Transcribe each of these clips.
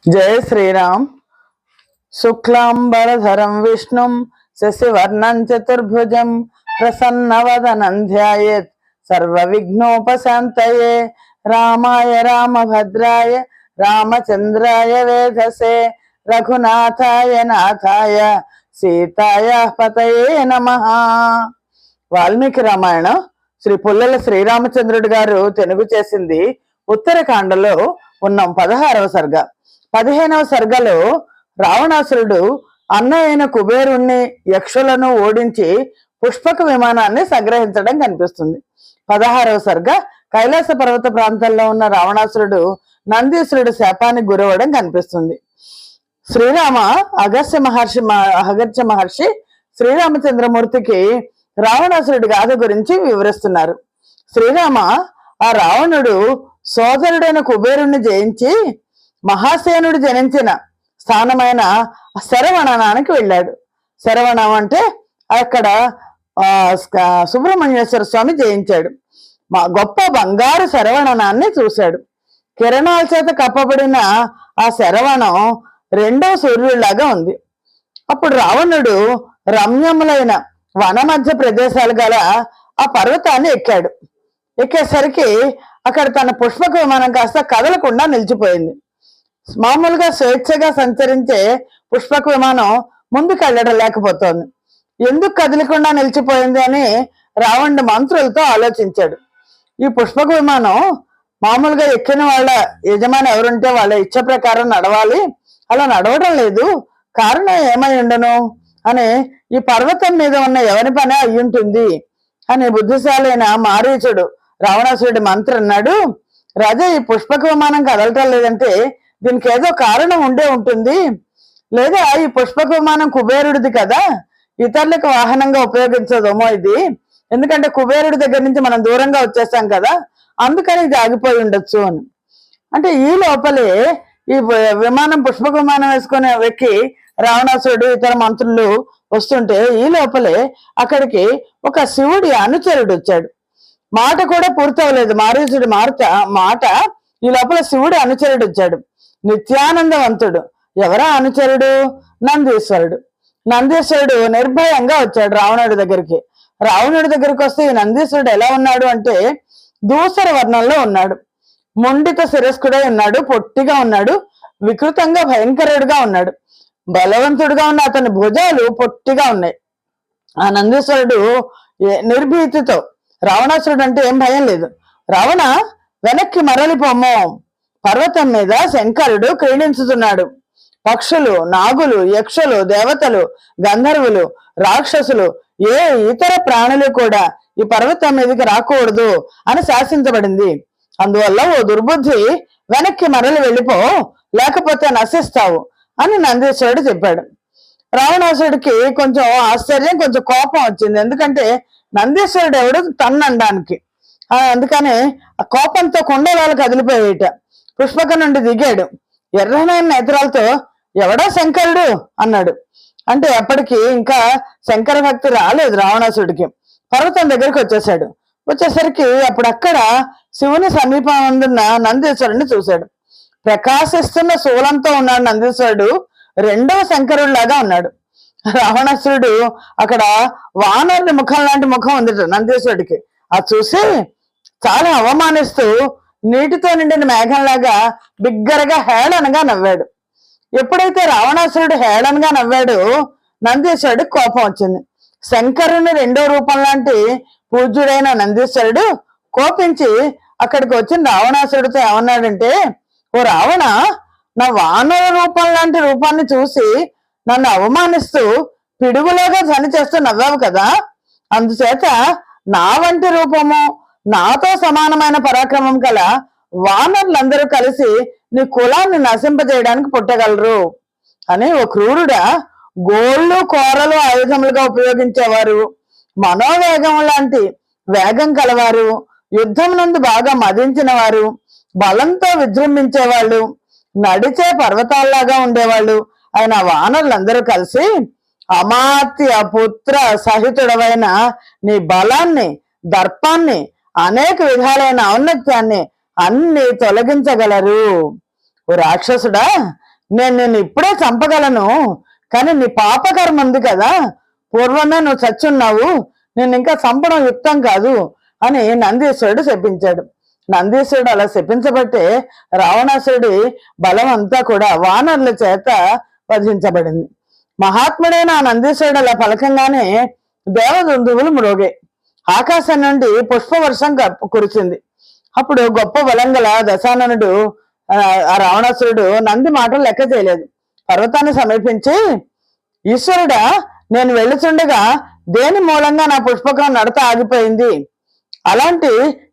जय श्रीराम। शुक्लांबरधरं विष्णुं शशिवर्णं चतुर्भुजं प्रसन्नवदनं ध्यायेत् सर्वविघ्नोपशान्तये। रामाय रामभद्राय रामचंद्राय वेधसे रघुनाथाय नाथाय सीताय पतये नमः। వాల్మీకి రామాయణం శ్రీ పుల్లల శ్రీరామచంద్రుడి గారు తెలుగు చేసింది. ఉత్తరకాండలో ఉన్నాం. 16వ సర్గ. 15వ సర్గలో రావణాసురుడు అన్నయ్యైన కుబేరుణ్ణి యక్షులను ఓడించి పుష్పక విమానాన్ని సంగ్రహించడం కనిపిస్తుంది. 16వ సర్గ కైలాస పర్వత ప్రాంతంలో ఉన్న రావణాసురుడు నందీశ్వరుడు శాపానికి గురవడం కనిపిస్తుంది. శ్రీరామ అగస్త్య మహర్షి శ్రీరామచంద్రమూర్తికి రావణాసురుడి గాథ గురించి వివరిస్తున్నారు. శ్రీరామ, ఆ రావణుడు సోదరుడైన కుబేరుణ్ణి జయించి మహాసేనుడు జనించిన స్థానమైన శరవణనానికి వెళ్ళాడు. శరవణం అంటే అక్కడ సుబ్రహ్మణ్యేశ్వర స్వామి జయించాడు. గొప్ప బంగారు శరవణనాన్ని చూశాడు. కిరణాల చేత కప్పబడిన ఆ శరవణం రెండో సూర్యుడిలాగా ఉంది. అప్పుడు రావణుడు రమ్యములైన వన మధ్య ప్రదేశాలు గల ఆ పర్వతాన్ని ఎక్కాడు. ఎక్కేసరికి అక్కడ తన పుష్పక విమానం కాస్త కదలకుండా నిలిచిపోయింది. మామూలుగా స్వేచ్ఛగా సంచరించే పుష్పక విమానం ముందుకు వెళ్ళడం లేకపోతోంది. ఎందుకు కదలకుండా నిలిచిపోయింది అని రావణుడు మంత్రులతో ఆలోచించాడు. ఈ పుష్పక విమానం మామూలుగా ఎక్కిన వాళ్ళ యజమాని ఎవరుంటే వాళ్ళ ఇచ్చ ప్రకారం నడవాలి, అలా నడవడం లేదు. కారణం ఏమై ఉండను అని ఈ పర్వతం మీద ఉన్న ఎవరి పనే అయ్యుంటుంది అని బుద్ధిశాలైన మారీచుడు రావణాసురుడి మంత్రి అన్నాడు. రాజా, ఈ పుష్పక విమానం కదలటం లేదంటే దీనికి ఏదో కారణం ఉండే ఉంటుంది. లేదా ఈ పుష్పక విమానం కుబేరుడిది కదా, ఇతరులకు వాహనంగా ఉపయోగించదేమో ఇది. ఎందుకంటే కుబేరుడి దగ్గర నుంచి మనం దూరంగా వచ్చేసాం కదా, అందుకని ఇది ఆగిపోయి ఉండొచ్చు అని. అంటే ఈ లోపలే ఈ విమానం పుష్పక విమానం వేసుకొని వెక్కి రావణాసురుడు ఇతర మంత్రులు వస్తుంటే ఈ లోపలే అక్కడికి ఒక శివుడి అనుచరుడు వచ్చాడు. మాట కూడా పూర్తవలేదు మారీచుడి మాట. ఈ లోపల శివుడి అనుచరుడు వచ్చాడు. నిత్యానందవంతుడు. ఎవరా అనుచరుడు? నందీశ్వరుడు. నందీశ్వరుడు నిర్భయంగా వచ్చాడు రావణుడి దగ్గరికి. రావణుడి దగ్గరికి వస్తే ఈ నందీశ్వరుడు ఎలా ఉన్నాడు అంటే దూసర వర్ణంలో ఉన్నాడు. మొండిత శిరస్కుడై ఉన్నాడు. పొట్టిగా ఉన్నాడు. వికృతంగా భయంకరుడుగా ఉన్నాడు. బలవంతుడుగా ఉన్న అతని భుజాలు పొట్టిగా ఉన్నాయి. ఆ నందీశ్వరుడు నిర్భీతితో, రావణాసురుడు అంటే ఏం భయం లేదు. రావణ, వెనక్కి మరలిపోమ్మో. పర్వతం మీద శంకరుడు క్రీడించుతున్నాడు. పక్షులు, నాగులు, యక్షులు, దేవతలు, గంధర్వులు, రాక్షసులు, ఏ ఇతర ప్రాణులు కూడా ఈ పర్వతం మీదకి రాకూడదు అని శాసించబడింది. అందువల్ల ఓ దుర్బుద్ధి, వెనక్కి మరలి వెళ్ళిపో, లేకపోతే నశిస్తావు అని నందీశ్వరుడు చెప్పాడు. రావణాసురుడికి కొంచెం ఆశ్చర్యం, కొంచెం కోపం వచ్చింది. ఎందుకంటే నందీశ్వరుడు ఎవడు తన్నడానికి. అందుకని ఆ కోపంతో కొండలాలు కదిలిపోయేట. పుష్పక నుండి దిగాడు. ఎర్రనైన నేత్రాలతో ఎవడో శంకరుడు అన్నాడు. అంటే అప్పటికి ఇంకా శంకర భక్తి రాలేదు రావణాసుడికి. పర్వతం దగ్గరికి వచ్చేసాడు. వచ్చేసరికి అప్పుడు అక్కడ శివుని సమీపం అందున్న నందీశ్వరుడిని చూశాడు. ప్రకాశిస్తున్న శూలంతో ఉన్నాడు నందీశ్వరుడు. రెండవ శంకరుడిలాగా ఉన్నాడు. రావణాసురుడు అక్కడ వానరుడి ముఖం లాంటి ముఖం ఉంది నందీశ్వరుడికి. అది చూసి చాలా అవమానిస్తూ నీటితో నిండిన మేఘంలాగా బిగ్గరగా హేళనగా నవ్వాడు. ఎప్పుడైతే రావణాసురుడు హేళనగా నవ్వాడు, నందీశ్వరుడికి కోపం వచ్చింది. శంకరుని రెండో రూపం లాంటి పూజ్యుడైన నందీశ్వరుడు కోపించి అక్కడికి వచ్చిన రావణాసురుడితో ఏమన్నాడంటే, ఓ రావణ, నా వానర రూపం లాంటి రూపాన్ని చూసి నన్ను అవమానిస్తూ పిడుగులాగా ధ్వని చేస్తూ నవ్వావు కదా, అందుచేత నా వంటి రూపము, నాతో సమానమైన పరాక్రమం గల వానరులందరూ కలిసి నీ కులాన్ని నశింపజేయడానికి పుట్టగలరు అని. ఓ క్రూరుడా, గోళ్ళు కోరలు ఆయుధములుగా ఉపయోగించేవారు, మనోవేగం లాంటి వేగం కలవారు, యుద్ధం నందు బాగా మదించిన వారు, బలంతో విజృంభించేవాళ్ళు, నడిచే పర్వతాల్లాగా ఉండేవాళ్ళు ఆయన వానరులందరూ కలిసి అమాత్య పుత్ర సహితుడవైన నీ బలాన్ని, దర్పాన్ని, అనేక విధాలైన ఔన్నత్యాన్ని అన్ని తొలగించగలరు. ఓ రాక్షసుడా, నేను నిన్ను ఇప్పుడే చంపగలను, కానీ నీ పాపకర్మ ఉంది కదా, పూర్వమే నువ్వు చచ్చున్నావు, నేను ఇంకా చంపడం యుక్తం కాదు అని నందీశ్వరుడు శపించాడు. నందీశ్వరుడు అలా శపించబట్టే రావణాసురుడి బలం అంతా కూడా వానరుల చేత వధించబడింది. మహాత్ముడైన ఆ నందీశ్వరుడు అలా పలకంగానే దేవదుందువులు మ్రోగాయి. ఆకాశం నుండి పుష్పవర్షం కురిచింది. అప్పుడు గొప్ప బలం గల దశాననుడు ఆ రావణాసురుడు నంది మాటలు లెక్క చేయలేదు. పర్వతాన్ని సమీపించి, ఈశ్వరుడా, నేను వెళ్ళుచుండగా దేని మూలంగా నా పుష్పకం నడత ఆగిపోయింది, అలాంటి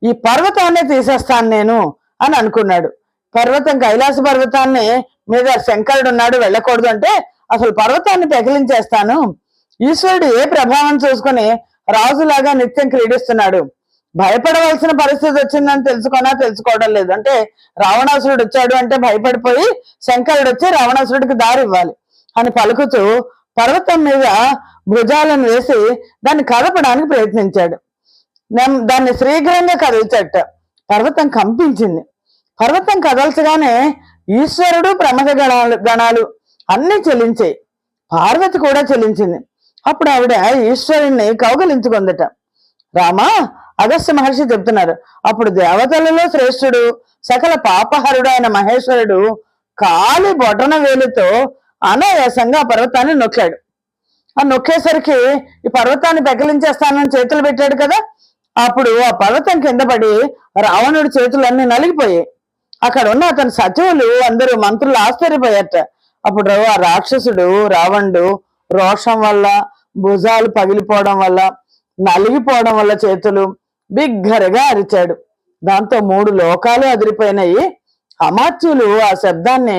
ఈ పర్వతాన్ని తీసేస్తాను నేను అని అనుకున్నాడు. పర్వతం, కైలాస పర్వతాన్ని మీద శంకరుడు ఉన్నాడు, వెళ్ళకూడదు అంటే అసలు పర్వతాన్ని పెకిలించేస్తాను. ఈశ్వరుడు ఏ ప్రభావం చూసుకుని రాజులాగా నిత్యం క్రీడిస్తున్నాడు, భయపడవలసిన పరిస్థితి వచ్చిందని తెలుసుకోవడం లేదు. అంటే రావణాసురుడు వచ్చాడు అంటే భయపడిపోయి శంకరుడు వచ్చి రావణాసురుడికి దారి ఇవ్వాలి అని పలుకుతూ పర్వతం మీద భుజాలను వేసి దాన్ని కదపడానికి ప్రయత్నించాడు. దాన్ని శీఘ్రంగా కదిల్చట. పర్వతం కంపించింది. పర్వతం కదల్చగానే ఈశ్వరుడు, ప్రమద గణాలు అన్ని చెలించాయి. పార్వతి కూడా చెలించింది. అప్పుడు ఆవిడ ఈశ్వరుణ్ణి కౌగలించుకుందట. రామా, అగస్త్య మహర్షి చెప్తున్నారు, అప్పుడు దేవతలలో శ్రేష్ఠుడు, సకల పాపహరుడు అయిన మహేశ్వరుడు కాలి బొటన వేలుతో అనాయాసంగా పర్వతాన్ని నొక్కాడు. ఆ నొక్కేసరికి ఈ పర్వతాన్ని పెకిలించేస్తానని చేతులు పెట్టాడు కదా, అప్పుడు ఆ పర్వతం కింద పడి రావణుడి చేతులన్నీ నలిగిపోయాయి. అక్కడ ఉన్న అతని సచివులు అందరూ, మంత్రులు ఆశ్చర్యపోయారట. అప్పుడు ఆ రాక్షసుడు రావణుడు రోషం వల్ల, భుజాలు పగిలిపోవడం వల్ల, నలిగిపోవడం వల్ల చేతులు బిగ్గరగా అరిచాడు. దాంతో 3 లోకాలు అదిరిపోయినాయి. అమాత్యులు ఆ శబ్దాన్ని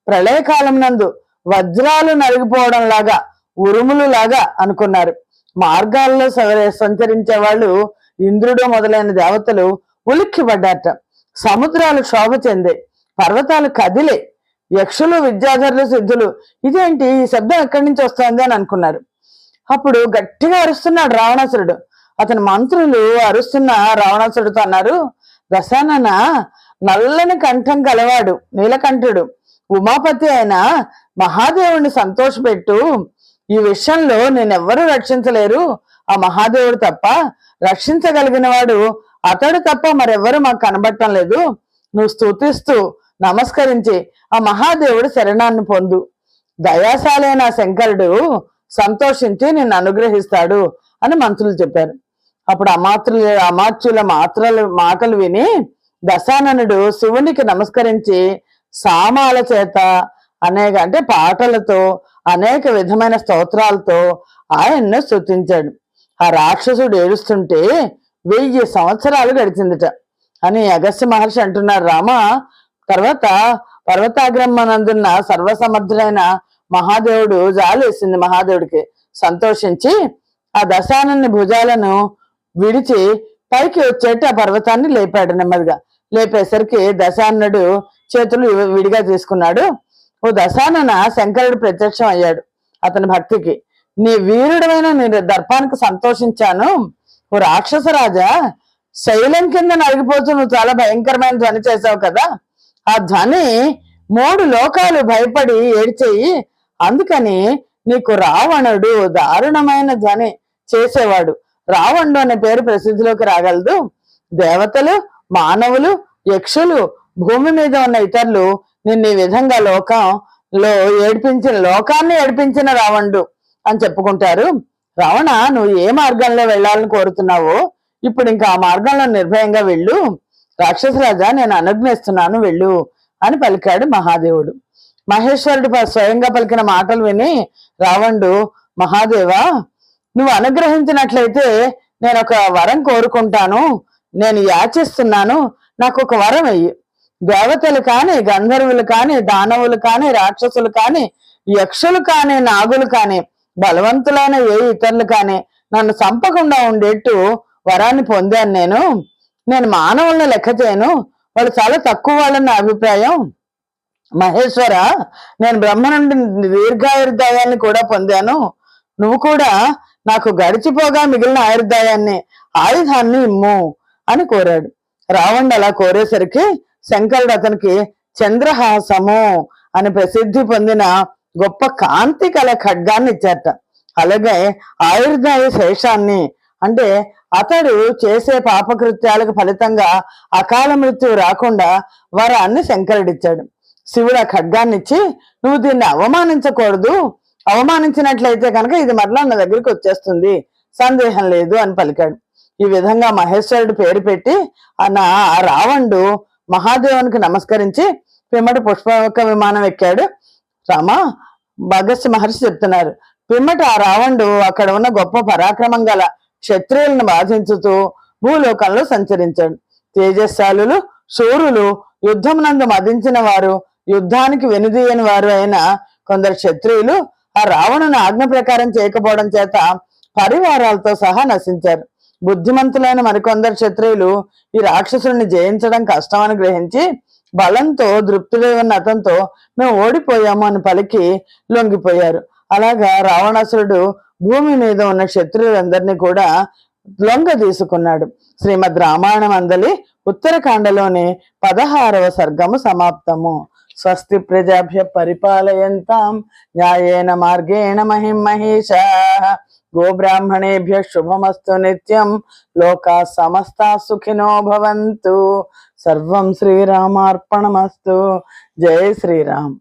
ప్రళయకాలం నందు వజ్రాలు నలిగిపోవడం లాగా, ఉరుములు లాగా అనుకున్నారు. మార్గాల్లో సంచరించే వాళ్ళు, ఇంద్రుడు మొదలైన దేవతలు ఉలిక్కిపడ్డారట. సముద్రాలు శోభ చెందాయి, పర్వతాలు కదిలే, యక్షులు, విద్యాధరులు, సిద్ధులు ఇదేంటి, ఈ శబ్దం ఎక్కడి నుంచి వస్తుంది అని అనుకున్నారు. అప్పుడు గట్టిగా అరుస్తున్నాడు రావణాసురుడు. అతని మంత్రులు అరుస్తున్న రావణాసురుడితో అన్నారు, దశానన, నల్లని కంఠం కలవాడు నీలకంఠుడు, ఉమాపతి అయిన మహాదేవుడిని సంతోషపెట్టు. ఈ విషయంలో నేనెవ్వరూ రక్షించలేరు, ఆ మహాదేవుడు తప్ప. రక్షించగలిగిన వాడు అతడు తప్ప మరెవ్వరూ మాకు కనబడటం లేదు. నువ్వు స్తుతిస్తూ నమస్కరించి ఆ మహాదేవుడు శరణాన్ని పొందు. దయాశాలైన శంకరుడు సంతోషించి నిన్ను అనుగ్రహిస్తాడు అని మంత్రులు చెప్పారు. అప్పుడు అమాత్యుల మాటలు విని దశాననుడు శివునికి నమస్కరించి సామాల చేత అంటే పాటలతో, అనేక విధమైన స్తోత్రాలతో ఆయన్ను స్తుతించాడు. ఆ రాక్షసుడు ఏడుస్తుంటే 1000 సంవత్సరాలు గడిచిందిట అని అగస్త్య మహర్షి అంటున్నారు. రామ, తర్వాత పర్వతాగ్రమనందున్న సర్వసమర్థుడైన మహాదేవుడు జాలేసింది. మహాదేవుడికి సంతోషించి ఆ దశానని భుజాలను విడిచి పైకి వచ్చేట్టు ఆ పర్వతాన్ని లేపాడు. నెమ్మదిగా లేపేసరికి దశాననుడు చేతులు విడిగా తీసుకున్నాడు. ఓ దశానన, శంకరుడు ప్రత్యక్షం అయ్యాడు అతని భక్తికి. నీ వీరుడమైన నీ దర్పానికి సంతోషించాను. ఓ రాక్షస రాజా, శైలం కింద నలిగిపోతూ నువ్వు చాలా భయంకరమైన ధ్వని చేసావు కదా, ఆ ధ్వని 3 లోకాలు భయపడి ఏడ్చేయి. అందుకని నీకు రావణుడు దారుణమైన ధ్వని చేసేవాడు, రావణుడు అనే పేరు ప్రసిద్ధిలోకి రాగలదు. దేవతలు, మానవులు, యక్షులు, భూమి మీద ఉన్న ఇతరులు నిన్ను ఈ విధంగా లోకాన్ని ఏడిపించిన రావణుడు అని చెప్పుకుంటారు. రావణ, నువ్వు ఏ మార్గంలో వెళ్ళాలని కోరుతున్నావో ఇప్పుడు ఇంకా ఆ మార్గంలో నిర్భయంగా వెళ్ళు. రాక్షసరాజా, నేను అనుజ్ఞిస్తున్నాను, వెళ్ళు అని పలికాడు మహాదేవుడు. మహేశ్వరుడు స్వయంగా పలికిన మాటలు విని రావణుడు, మహాదేవా, నువ్వు అనుగ్రహించినట్లయితే నేను ఒక వరం కోరుకుంటాను, నేను యాచిస్తున్నాను, నాకు ఒక వరం అయ్యి. దేవతలు కాని, గంధర్వులు కాని, దానవులు కాని, రాక్షసులు కాని, యక్షులు కాని, నాగులు కాని, బలవంతులైన ఏ ఇతరులు కాని నన్ను చంపకుండా ఉండేట్టు వరాన్ని పొందాను. నేను మానవులను లెక్క చేయను, వాళ్ళు చాలా తక్కువ వాళ్ళని నా అభిప్రాయం. మహేశ్వర, నేను బ్రహ్మ నుండి దీర్ఘాయుర్దాయాన్ని కూడా పొందాను. నువ్వు కూడా నాకు గడిచిపోగా మిగిలిన ఆయుధాన్ని ఇమ్ము అని కోరాడు. రావణుడు అలా కోరేసరికి శంకరుడు అతనికి చంద్రహాసము అని ప్రసిద్ధి పొందిన గొప్ప కాంతి కల ఖడ్గాన్ని ఇచ్చారట. అలాగే ఆయుర్దాయ శేషాన్ని, అంటే అతడు చేసే పాపకృత్యాలకు ఫలితంగా అకాల మృత్యువు రాకుండా వరాన్ని శంకరుడిచ్చాడు. శివుడు ఆ ఖడ్గాన్ని ఇచ్చి, నువ్వు దీన్ని అవమానించకూడదు, అవమానించినట్లయితే కనుక ఇది మరలా నా దగ్గరికి వచ్చేస్తుంది, సందేహం లేదు అని పలికాడు. ఈ విధంగా మహేశ్వరుడు పేరు పెట్టి ఆ రావణుడు మహాదేవునికి నమస్కరించి పిమ్మట పుష్పక విమానం ఎక్కాడు. రామ, భగత్ మహర్షి చెప్తున్నారు, పిమ్మట ఆ రావణుడు అక్కడ ఉన్న గొప్ప పరాక్రమం గల క్షత్రియులను బాధించుతూ భూలోకంలో సంచరించాడు. తేజస్శాలులు, శూరులు, యుద్ధమునందు మదించిన వారు, యుద్ధానికి వెనుదీయని వారు అయిన కొందరు క్షత్రియులు ఆ రావణుని ఆజ్ఞ ప్రకారం చేయకపోవడం చేత పరివారాలతో సహా నశించారు. బుద్ధిమంతులైన మరికొందరు క్షత్రియులు ఈ రాక్షసుడిని జయించడం కష్టమని గ్రహించి బలంతో దృప్తుడై ఉన్న అతనితో మేము ఓడిపోయాము అని పలికి లొంగిపోయారు. అలాగా రావణాసురుడు భూమి మీద ఉన్న క్షత్రియులందరినీ కూడా లొంగ తీసుకున్నాడు. శ్రీమద్ రామాయణం అందలి ఉత్తరకాండలోని 16వ సర్గము సమాప్తము. స్వస్తి ప్రజాభ్య పరిపాలయంతాం న్యాయేన మార్గేణ మహిం మహేషాః. గోబ్రాహ్మణేభ్య శుభమస్తు నిత్యం. లోకా సమస్తా సుఖినో భవంతు. సర్వం శ్రీరామార్పణమస్తు. జై శ్రీరామ్.